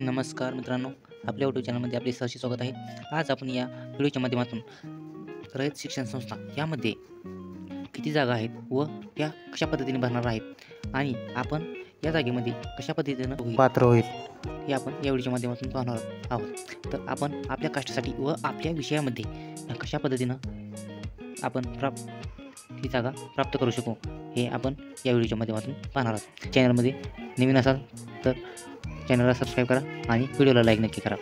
नमस्कार मित्रांनो, आपल्या यूट्यूब चॅनलमध्ये आपले सहर्ष स्वागत आहे. आज आपण या व्हिडिओच्या माध्यमातून रयत शिक्षण संस्था यामध्ये किती जागा आहेत व त्या कशा पद्धतीने भरणार आहेत आणि आपण या जागेमध्ये कशा पद्धतीनं पात्र होईल हे आपण या व्हिडिओच्या माध्यमातून पाहणार आहोत. तर आपण आपल्या काष्टासाठी व आपल्या विषयामध्ये कशा पद्धतीनं आपण ही जागा प्राप्त करू शकू हे आपण या व्हिडिओच्या माध्यमातून पाहणार आहोत. चॅनलमध्ये नवीन असाल तर चॅनलला सबस्क्राईब करा आणि व्हिडिओला लाईक नक्की करा.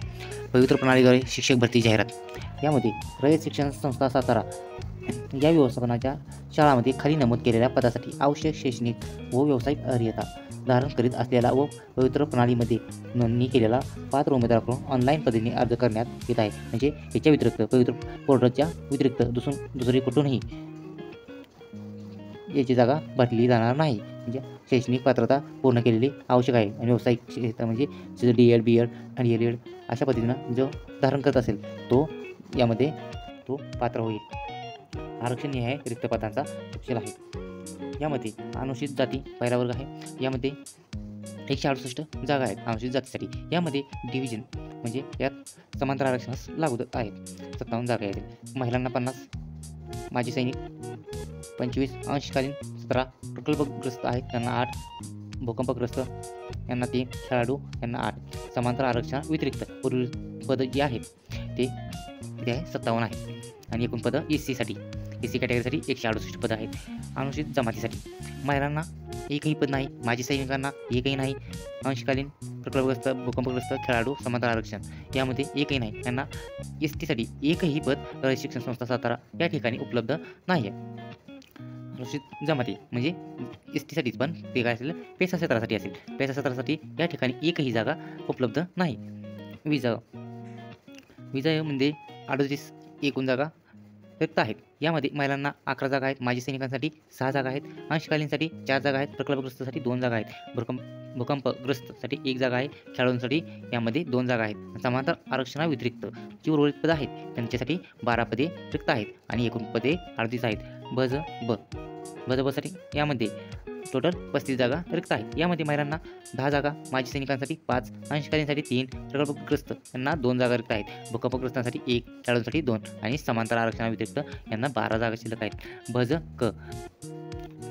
पवित्र प्रणालीद्वारे शिक्षक भरती जाहिरात यामध्ये रयत शिक्षण संस्था सातारा या व्यवस्थापनाच्या शाळांमध्ये खाली नमूद केलेल्या पदासाठी आवश्यक शैक्षणिक व व्यावसायिक अर्हता धारण करीत असलेला व पवित्र प्रणालीमध्ये नोंदणी केलेला पात्र उमेदवाराकडून ऑनलाईन पद्धतीने अर्ज करण्यात येत आहे. म्हणजे याच्या व्यतिरिक्त पवित्र पोर्टलच्या व्यतिरिक्त दुसरी कुठूनही याची जागा भरली जाणार नाही. म्हणजे शैक्षणिक पात्रता पूर्ण केलेली आवश्यक आहे आणि व्यावसायिक क्षेत्र म्हणजे DED, BEd आणि LEd अशा पद्धतीनं जो धारण करत असेल तो यामध्ये पात्र होईल. आरक्षण निहाय रिक्त पदांचा तपशील आहे. यामध्ये अनुसूचित जाती पहिला वर्ग आहे. यामध्ये 168 जागा आहेत अनुसूचित जातीसाठी. यामध्ये डिव्हिजन म्हणजे यात समांतर आरक्षणास लागू आहेत 57 जागा आहेत. महिलांना 50, माजी सैनिक 25, अंशकालीन 17, प्रकल्पग्रस्त आहेत त्यांना 8, भूकंपग्रस्त यांना 3, खेळाडू यांना 8. समांतर आरक्षण व्यतिरिक्त पूर्वील पदं जे आहेत ते 57 आहेत आणि एकूण पदं SC कॅटेगरीसाठी 168 पदं आहेत. अनुसूचित जमातीसाठी महिलांना एकही पद नाही, माजी सैनिकांना एकही नाही, अंशकालीन, प्रकल्पग्रस्त, भूकंपग्रस्त, खेळाडू, समांतर आरक्षण यामध्ये एकही नाही. त्यांना ST साठी एकही पद रयत शिक्षण संस्था सातारा या ठिकाणी उपलब्ध नाही आहे. अनुसूचित जमाती म्हणजे ST साठीच, पण ते काय असेल पेसा क्षेत्रासाठी असेल. पेसा क्षेत्रासाठी या ठिकाणी एकही जागा उपलब्ध नाही. विजयमध्ये 38 एकूण जागा रिक्त आहेत. यामध्ये महिलांना 11 जागा आहेत, माजी सैनिकांसाठी 6 जागा आहेत, अंशकालीनसाठी 4 जागा आहेत, प्रकल्पग्रस्तसाठी 2 जागा आहेत, भूकंपग्रस्तसाठी 1 जागा आहे, खेळाडूंसाठी यामध्ये 2 जागा आहेत. समांतर आरक्षणाव्यतिरिक्त जी उर्वरित पदं आहेत त्यांच्यासाठी 12 पदे रिक्त आहेत आणि एकूण पदे 38 आहेत. बसाठी यामध्ये टोटल 35 जागा रिक्त आहेत. यामध्ये महिलांना 10 जागा, माजी सैनिकांसाठी 5, अंशकालीनसाठी 3, प्रकल्पग्रस्त यांना 2 जागा रिक्त आहेत, भूकंपग्रस्तांसाठी 1, खेळाडूंसाठी 2 आणि समांतर आरक्षणाव्यतिरिक्त यांना 12 जागा शिल्लक आहेत.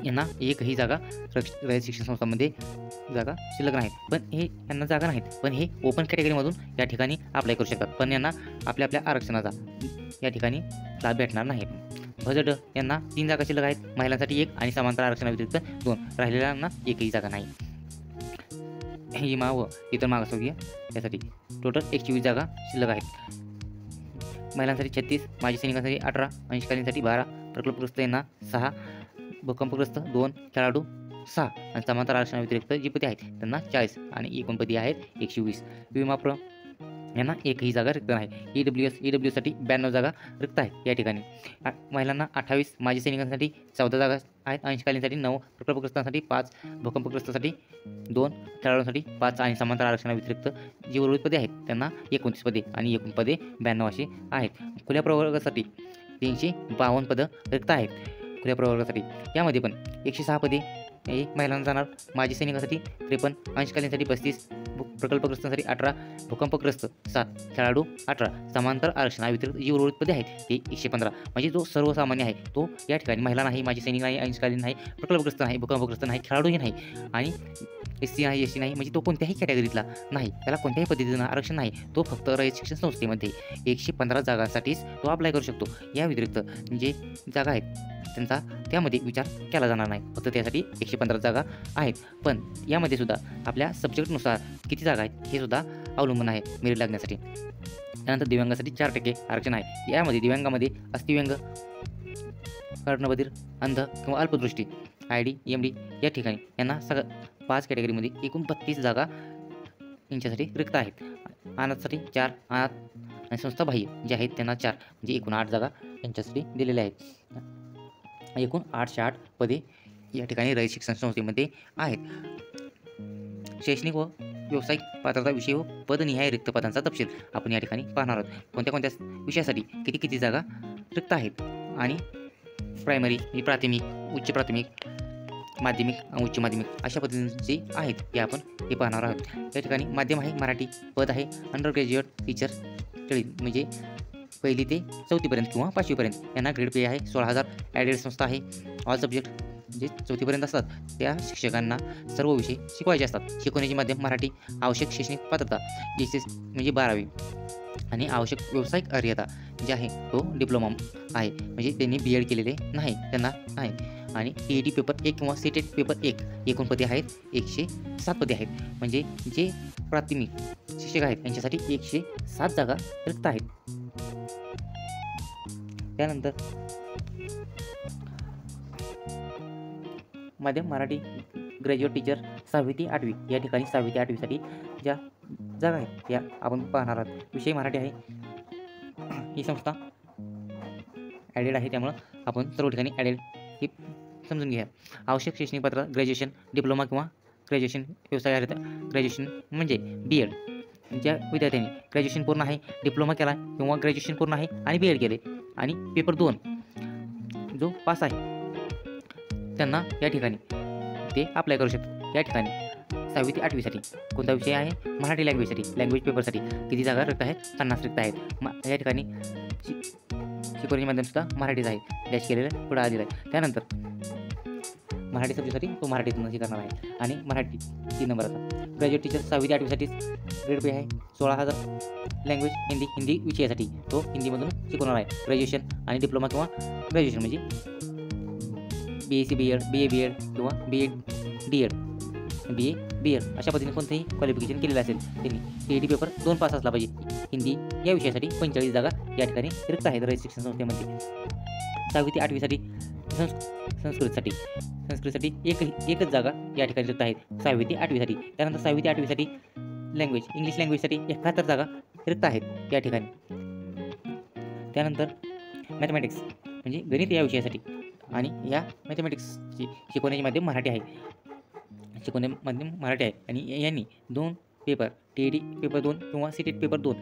यांना एकही जागा रयत शिक्षण संस्थांमध्ये जागा शिल्लक नाहीत, पण यांना जागा नाहीत, पण हे ओपन कॅटेगरीमधून या ठिकाणी अप्लाय करू शकतात, पण यांना आपल्या आरक्षणाचा या ठिकाणी लाभ भेटणार नाही. यांना 3 जागा शिल्लक आहेत, महिलांसाठी 1 आणि समांतर आरक्षणाव्यतिरिक्त 2, राहिलेल्यांना एकही जागा नाही. हिमा व इतर मागासवर्गीय यासाठी टोटल 124 जागा शिल्लक आहेत. महिलांसाठी 36, माजी सैनिकांसाठी 18, अंशकालीनसाठी 12, प्रकल्पग्रस्त यांना 6, भूकंपग्रस्त 2, खेळाडू 6 आणि समांतर आरक्षणाव्यतिरिक्त जी पदे आहेत त्यांना 40 आणि एकूण पदे आहेत 120. विमा यांना एकही जागा रिक्त नाही. EWS साठी 92 जागा रिक्त आहेत या ठिकाणी. महिलांना 28, माजी सैनिकांसाठी 14 जागा आहेत, अंशकालीनसाठी 9, प्रकल्पग्रस्तांसाठी 5, भूकंपग्रस्तांसाठी 2, खेळाडूंसाठी 5 आणि समांतर आरक्षणाव्यतिरिक्त जी उर्वरित पदे आहेत त्यांना 29 पदे आणि एकूण पदे 92 अशी आहेत. खुल्या प्रवर्गासाठी 352 पदं रिक्त आहेत. खुल्या प्रवर्गासाठी यामध्ये पण 106 पदे हे महिलांना जाणार, माजी सैनिकांसाठी 53, अंशकालीनसाठी 35, प्रकल्पग्रस्तांसाठी 18, भूकंपग्रस्त 7, खेळाडू 18. समांतर आरक्षणाव्यतिरिक्त जी उर्वरित पदे आहेत ते 115. म्हणजे जो सर्वसामान्य आहे तो या ठिकाणी महिला नाही, माजी सैनिक नाही, अंशकालीन नाही, प्रकल्पग्रस्त नाही, भूकंपग्रस्त नाही, खेळाडूही नाही आणि SC नाही, SC नाही, म्हणजे तो कोणत्याही कॅटेगरीतला नाही, त्याला कोणत्याही पद्धतीनं आरक्षण नाही. तो फक्त रयत शिक्षण संस्थेमध्ये 115 जागांसाठीच तो अप्लाय करू शकतो. या व्यतिरिक्त जे जागा आहेत त्यांचा त्यामध्ये विचार केला जाणार नाही. फक्त त्यासाठी 115 जागा आहेत. पण यामध्ये सुद्धा आपल्या सब्जेक्टनुसार किती जागा आहेत हे सुद्धा अवलंबून आहे मेरिट लागण्यासाठी. त्यानंतर दिव्यांगासाठी 4% आरक्षण आहे. यामध्ये दिव्यांगामध्ये अस्थिव्यंग, कर्णबधिर, अंध किंवा अल्पदृष्टी, ID, MD या ठिकाणी यांना 5 कॅटेगरीमध्ये एकूण 32 जागा यांच्यासाठी रिक्त आहेत. अनाथसाठी 4, अनाथ आणि संस्थाबाह्य जे आहेत त्यांना 4, म्हणजे एकूण 8 जागा यांच्यासाठी दिलेल्या आहेत. एकूण 808 पदे या ठिकाणी रयत शिक्षण संस्थेमध्ये आहेत. शैक्षणिक व व्यावसायिक पात्रता विषय व पदनिहाय रिक्त पदांचा तपशील आपण या ठिकाणी पाहणार आहोत. कोणत्या विषयासाठी किती जागा रिक्त आहेत आणि प्रायमरी, प्राथमिक, उच्च प्राथमिक माध्यमिक, उच्च माध्यमिक अशा पद्धतीचे आहेत हे आपण हे पाहणार आहोत. या ठिकाणी माध्यम आहे मराठी, पद आहे अंडर ग्रॅज्युएट टीचर ट्रेनिंग म्हणजे 1ली ते 4थीपर्यंत किंवा 5वीपर्यंत. यांना ग्रेड पे आहे 16,000. ॲडेड संस्था आहे. ऑल सब्जेक्ट जे 4थीपर्यंत असतात त्या शिक्षकांना सर्व विषय शिकवायचे असतात. शिकवण्याचे माध्यम मराठी. आवश्यक शैक्षणिक पात्रता SS म्हणजे 12वी आणि आवश्यक व्यावसायिक अर्हता जे आहे तो डिप्लोमा आहे, म्हणजे त्यांनी BEd केलेले नाही, त्यांना नाही. आणि TET पेपर 1 किंवा CTET पेपर 1 एकूण पदे आहेत 107 पदे आहेत. म्हणजे जे प्राथमिक शिक्षक आहेत यांच्यासाठी 107 जागा रिक्त आहेत. त्यानंतर माध्यम मराठी ग्रॅज्युएट टीचर 6वी ते 8वी या ठिकाणी 6वी ते 8वीसाठी ज्या जागा आहेत त्या आपण पाहणार आहोत. विषय मराठी आहे. ही संस्था ॲडेड आहे, त्यामुळं आपण सर्व ठिकाणी ॲडेड हे समजून घ्या. आवश्यक शैक्षणिक पात्रता ग्रॅज्युएशन, डिप्लोमा किंवा ग्रॅज्युएशन, व्यवसाय अर्हता. ग्रॅज्युएशन म्हणजे BEd. ज्या विद्यार्थ्यांनी ग्रॅज्युएशन पूर्ण आहे, डिप्लोमा केला किंवा ग्रॅज्युएशन पूर्ण आहे आणि BEd केले आणि पेपर 2 जो पास आहे त्यांना या ठिकाणी ते अप्लाय करू शकतात. या ठिकाणी 6वी ते 8वीसाठी कोणता विषय आहे? मराठी लँग्वेजसाठी. लँग्वेज पेपरसाठी किती जागा रिक्त आहेत? 50 रिक्त आहेत. या ठिकाणी शिकवण्याचे माध्यमसुद्धा मराठीच आहे. डॅश केलेलं पुढं आलेलं आहे. त्यानंतर मराठी सब्जेक्टसाठी तो मराठीतून हे करणार आहे आणि मराठी 3 नंबरचा. ग्रॅज्युएट टीचर 6वी ते 8वीसाठी ग्रेड पे आहे 16,000. लँग्वेज हिंदी विषयासाठी तो हिंदीमधून शिकवणार आहे. ग्रॅज्युएशन आणि डिप्लोमा किंवा ग्रॅज्युएशन म्हणजे BSc BEd, BA BEd किंवा BA DEd, BA BEd अशा पद्धतीने कोणतेही क्वालिफिकेशन केलेलं असेल त्यांनी TET पेपर 2 पास असला पाहिजे. हिंदी या विषयासाठी 45 जागा या ठिकाणी रिक्त आहेत रजिस्ट्रेशन संस्थेमध्ये. 6वी ते 8वीसाठी संस्कृतसाठी एकच जागा या ठिकाणी रिक्त आहेत 6वी ते 8वीसाठी. त्यानंतर 6वी ते 8वीसाठी लँग्वेज इंग्लिश लँग्वेजसाठी 71 जागा रिक्त आहेत या ठिकाणी. त्यानंतर मॅथमॅटिक्स म्हणजे गणित या विषयासाठी आणि या मॅथमॅटिक्सची शिकवण्याचे माध्यम मराठी आहे. शिकवण्याचे माध्यम मराठी आहे आणि यांनी 2 पेपर TET पेपर 2 किंवा CTET पेपर 2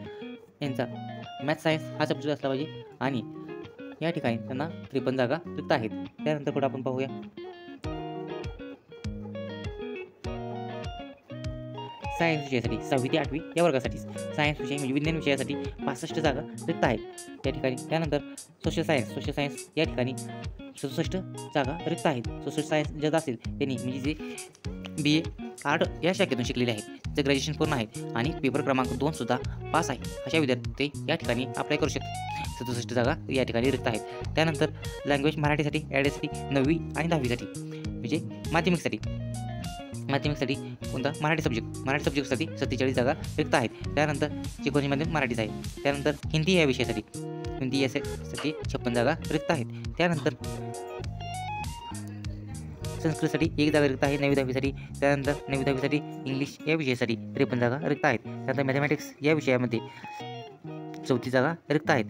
यांचा मॅथ सायन्स हा सब्जेक्ट असला पाहिजे आणि या ठिकाणी त्यांना 53 जागा रिक्त आहेत. त्यानंतर पुढे आपण पाहूया सायन्स विषयासाठी 6वी ते 8वी या वर्गासाठी सायन्स विषय म्हणजे विज्ञान विषयासाठी 65 जागा रिक्त आहेत या ठिकाणी. त्यानंतर सोशल सायन्स या ठिकाणी 67 जागा रिक्त आहेत. सोशल सायन्स ज्यात असेल त्यांनी म्हणजे जे BA आर्ट या शाखेतून शिकलेले आहेत, जे ग्रॅज्युएशन पूर्ण आहे आणि पेपर क्रमांक 2 सुद्धा पास आहे अशा विद्यार्थी या ठिकाणी अप्लाय करू शकतात. 67 जागा या ठिकाणी रिक्त आहेत. त्यानंतर लँग्वेज मराठीसाठी ॲडेडसाठी 9वी आणि 10वीसाठी म्हणजे माध्यमिकसाठी कोणता मराठी सब्जेक्टसाठी 47 जागा रिक्त आहेत. त्यानंतर शिकवण्याचे माध्यम मराठीच आहे. त्यानंतर हिंदी या विषयासाठी 56 जागा रिक्त आहेत. त्यानंतर संस्कृतसाठी 1 जागा रिक्त आहे 9वी 10वीसाठी. त्यानंतर 9वी 10वीसाठी इंग्लिश या विषयासाठी 53 जागा रिक्त आहेत. त्यानंतर मॅथमॅटिक्स या विषयामध्ये 34 जागा रिक्त आहेत.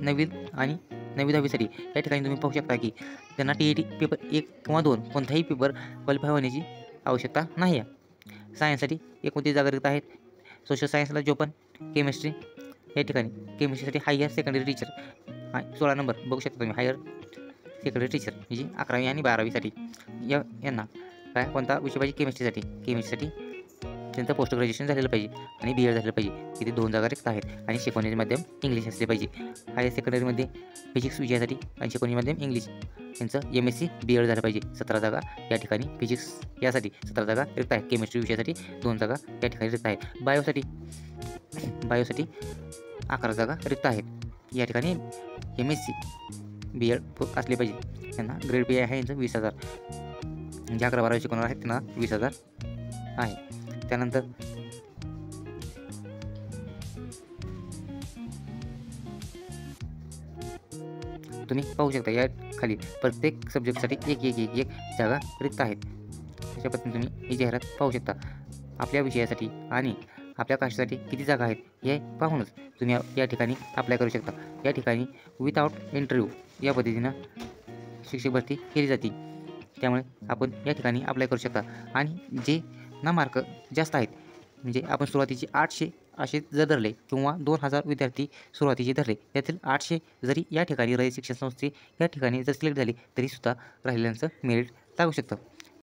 9वी आणि 9वी 10वीसाठी या ठिकाणी तुम्ही पाहू शकता की त्यांना TET पेपर 1 किंवा 2 कोणताही पेपर क्वालिफाय होण्याची आवश्यकता नाही आहे. सायन्ससाठी 29 जागा रिक्त आहेत. सोशल सायन्सला 54. केमिस्ट्री या ठिकाणी केमिस्ट्रीसाठी हायर सेकंडरी टीचर 16 नंबर बघू शकता तुम्ही. हायर सेकंडरी टीचर म्हणजे 11वी आणि 12वीसाठी यांना काय कोणता विषय पाहिजे? केमिस्ट्रीसाठी त्यांचं पोस्ट ग्रॅज्युएशन झालेलं पाहिजे आणि BEd झालेलं पाहिजे. तिथे 2 जागा रिक्त आहेत आणि शिकवण्याचे माध्यम इंग्लिश असले पाहिजे. हायर सेकंडरीमध्ये फिजिक्स विषयासाठी आणि शिकवण्याचे माध्यम इंग्लिश यांचं MSc BEd झालं पाहिजे. 17 जागा या ठिकाणी फिजिक्स यासाठी 17 जागा रिक्त आहेत. केमिस्ट्री विषयासाठी 2 जागा या ठिकाणी रिक्त आहेत. बायोसाठी 11 जागा रिक्त आहेत. या ठिकाणी MSc BEd असले पाहिजे. त्यांना ग्रेड पे आहे यांचं 20,000. जे 11-12 शिकवणार आहेत त्यांना 20,000 आहे. त्यानंतर तुम्ही पाहू शकता या खाली प्रत्येक सब्जेक्टसाठी एक जागा रिक्त आहेत. अशा पद्धतीने तुम्ही ही जाहिरात पाहू शकता. आपल्या विषयासाठी आणि आपल्या कास्टसाठी किती जागा आहेत हे पाहूनच तुम्ही या ठिकाणी अप्लाय करू शकता. या ठिकाणी विदाउट इंटरव्ह्यू या पद्धतीनं शिक्षक भरती केली जाते. त्यामुळे आपण या ठिकाणी अप्लाय करू शकता. आणि जे ना मार्क जास्त आहेत म्हणजे आपण सुरुवातीचे 800 असे जर धरले किंवा 2000 विद्यार्थी सुरुवातीचे धरले त्यातील 800 जरी या ठिकाणी रयत शिक्षण संस्थे या ठिकाणी जर सिलेक्ट झाले तरीसुद्धा राहिल्यांचं मेरिट टाकू शकता.